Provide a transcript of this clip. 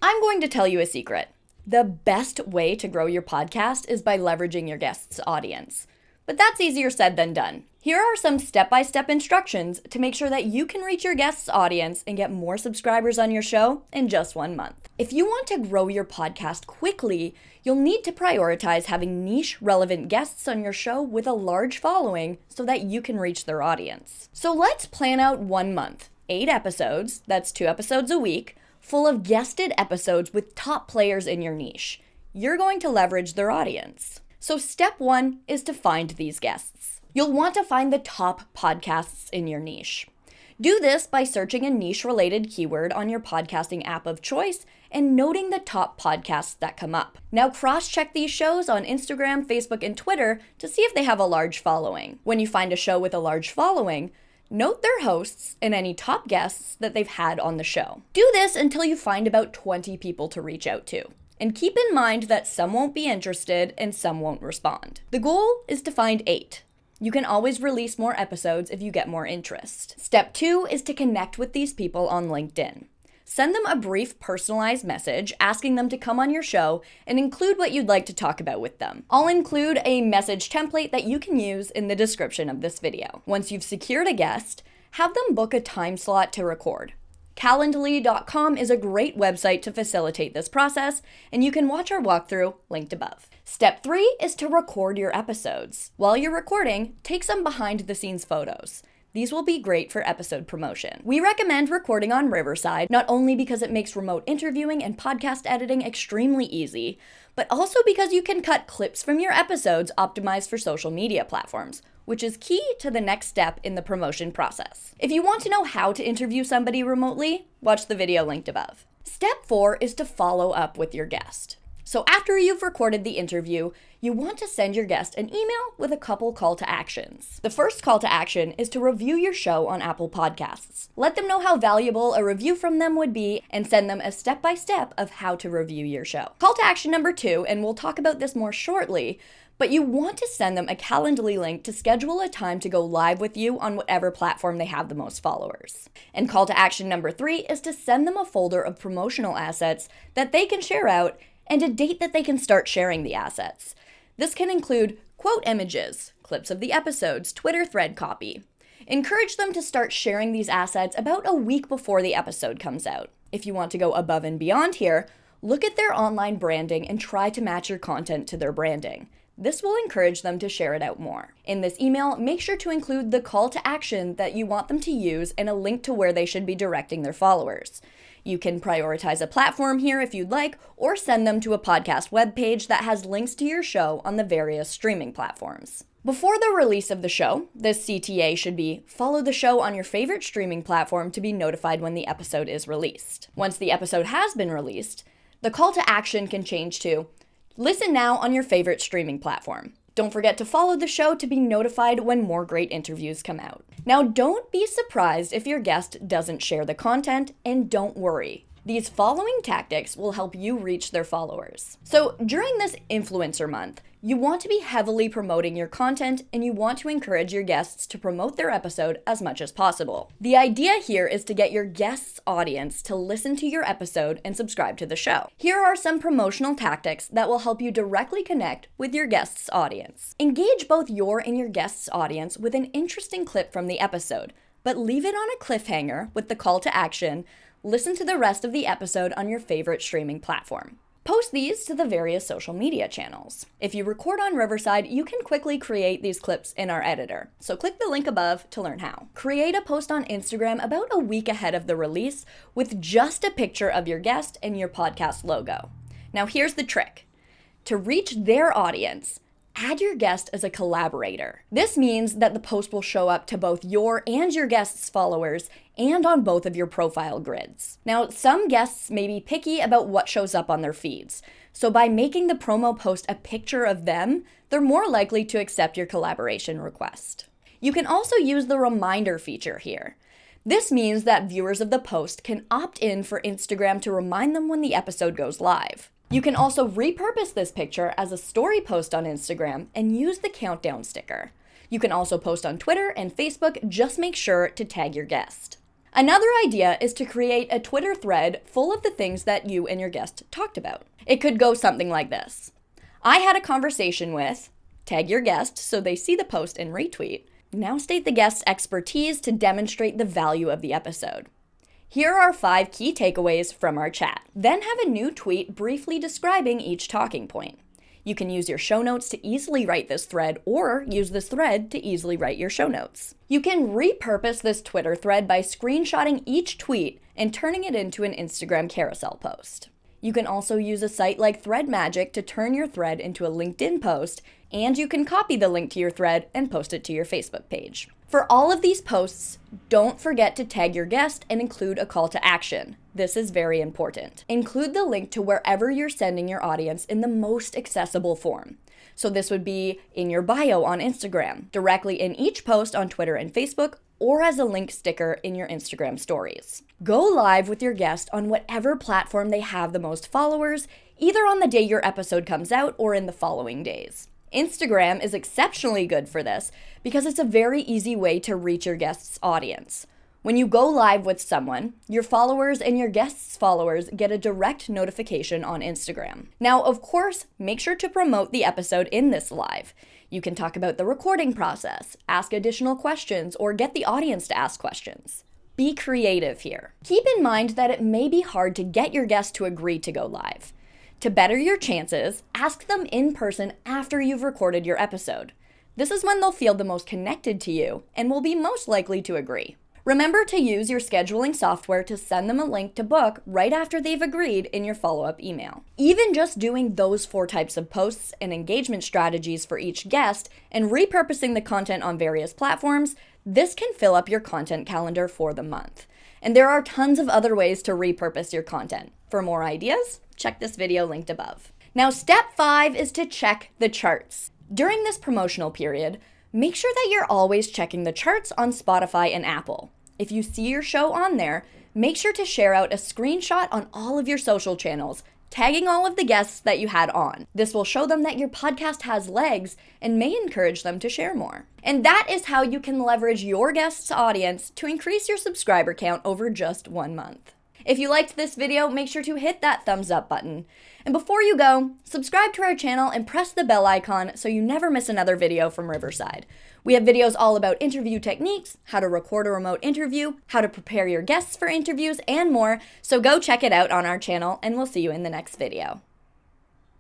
I'm going to tell you a secret. The best way to grow your podcast is by leveraging your guest's audience. But that's easier said than done. Here are some step-by-step instructions to make sure that you can reach your guest's audience and get more subscribers on your show in just 1 month. If you want to grow your podcast quickly, you'll need to prioritize having niche relevant guests on your show with a large following so that you can reach their audience. So let's plan out 1 month, 8 episodes, that's 2 episodes a week, full of guested episodes with top players in your niche. You're going to leverage their audience. So step 1 is to find these guests. You'll want to find the top podcasts in your niche. Do this by searching a niche-related keyword on your podcasting app of choice and noting the top podcasts that come up. Now cross-check these shows on Instagram, Facebook, and Twitter to see if they have a large following. When you find a show with a large following, note their hosts and any top guests that they've had on the show. Do this until you find about 20 people to reach out to. And keep in mind that some won't be interested and some won't respond. The goal is to find 8. You can always release more episodes if you get more interest. Step 2 is to connect with these people on LinkedIn. Send them a brief personalized message asking them to come on your show and include what you'd like to talk about with them. I'll include a message template that you can use in the description of this video. Once you've secured a guest, have them book a time slot to record. Calendly.com is a great website to facilitate this process, and you can watch our walkthrough linked above. Step 3 is to record your episodes. While you're recording, take some behind-the-scenes photos. These will be great for episode promotion. We recommend recording on Riverside, not only because it makes remote interviewing and podcast editing extremely easy, but also because you can cut clips from your episodes optimized for social media platforms, which is key to the next step in the promotion process. If you want to know how to interview somebody remotely, watch the video linked above. Step 4 is to follow up with your guest. So after you've recorded the interview, you want to send your guest an email with a couple call to actions. The first call to action is to review your show on Apple Podcasts. Let them know how valuable a review from them would be and send them a step-by-step of how to review your show. Call to action number 2, and we'll talk about this more shortly, but you want to send them a Calendly link to schedule a time to go live with you on whatever platform they have the most followers. And call to action number 3 is to send them a folder of promotional assets that they can share out and a date that they can start sharing the assets. This can include quote images, clips of the episodes, Twitter thread copy. Encourage them to start sharing these assets about a week before the episode comes out. If you want to go above and beyond here, look at their online branding and try to match your content to their branding. This will encourage them to share it out more. In this email, make sure to include the call to action that you want them to use and a link to where they should be directing their followers. You can prioritize a platform here if you'd like, or send them to a podcast webpage that has links to your show on the various streaming platforms. Before the release of the show, the CTA should be follow the show on your favorite streaming platform to be notified when the episode is released. Once the episode has been released, the call to action can change to listen now on your favorite streaming platform. Don't forget to follow the show to be notified when more great interviews come out. Now, don't be surprised if your guest doesn't share the content, and don't worry. These following tactics will help you reach their followers. So during this influencer month, you want to be heavily promoting your content and you want to encourage your guests to promote their episode as much as possible. The idea here is to get your guest's audience to listen to your episode and subscribe to the show. Here are some promotional tactics that will help you directly connect with your guest's audience. Engage both your and your guest's audience with an interesting clip from the episode, but leave it on a cliffhanger with the call to action. Listen to the rest of the episode on your favorite streaming platform. Post these to the various social media channels. If you record on Riverside, you can quickly create these clips in our editor, so click the link above to learn how. Create a post on Instagram about a week ahead of the release with just a picture of your guest and your podcast logo. Now here's the trick. To reach their audience, add your guest as a collaborator. This means that the post will show up to both your and your guest's followers and on both of your profile grids. Now, some guests may be picky about what shows up on their feeds, so by making the promo post a picture of them, they're more likely to accept your collaboration request. You can also use the reminder feature here. This means that viewers of the post can opt in for Instagram to remind them when the episode goes live. You can also repurpose this picture as a story post on Instagram and use the countdown sticker. You can also post on Twitter and Facebook, just make sure to tag your guest. Another idea is to create a Twitter thread full of the things that you and your guest talked about. It could go something like this. I had a conversation with, tag your guest so they see the post and retweet. Now state the guest's expertise to demonstrate the value of the episode. Here are 5 key takeaways from our chat. Then have a new tweet briefly describing each talking point. You can use your show notes to easily write this thread, or use this thread to easily write your show notes. You can repurpose this Twitter thread by screenshotting each tweet and turning it into an Instagram carousel post. You can also use a site like Thread Magic to turn your thread into a LinkedIn post, and you can copy the link to your thread and post it to your Facebook page. For all of these posts, don't forget to tag your guest and include a call to action. This is very important. Include the link to wherever you're sending your audience in the most accessible form. So this would be in your bio on Instagram, directly in each post on Twitter and Facebook, or as a link sticker in your Instagram stories. Go live with your guest on whatever platform they have the most followers, either on the day your episode comes out or in the following days. Instagram is exceptionally good for this because it's a very easy way to reach your guest's audience. When you go live with someone, your followers and your guest's followers get a direct notification on Instagram. Now, of course, make sure to promote the episode in this live. You can talk about the recording process, ask additional questions, or get the audience to ask questions. Be creative here. Keep in mind that it may be hard to get your guest to agree to go live. To better your chances, ask them in person after you've recorded your episode. This is when they'll feel the most connected to you and will be most likely to agree. Remember to use your scheduling software to send them a link to book right after they've agreed in your follow-up email. Even just doing those 4 types of posts and engagement strategies for each guest and repurposing the content on various platforms, this can fill up your content calendar for the month. And there are tons of other ways to repurpose your content. For more ideas, check this video linked above. Now, step 5 is to check the charts. During this promotional period, make sure that you're always checking the charts on Spotify and Apple. If you see your show on there, make sure to share out a screenshot on all of your social channels, tagging all of the guests that you had on. This will show them that your podcast has legs and may encourage them to share more. And that is how you can leverage your guest's audience to increase your subscriber count over just 1 month. If you liked this video, make sure to hit that thumbs up button. And before you go, subscribe to our channel and press the bell icon so you never miss another video from Riverside. We have videos all about interview techniques, how to record a remote interview, how to prepare your guests for interviews, and more, so go check it out on our channel, and we'll see you in the next video.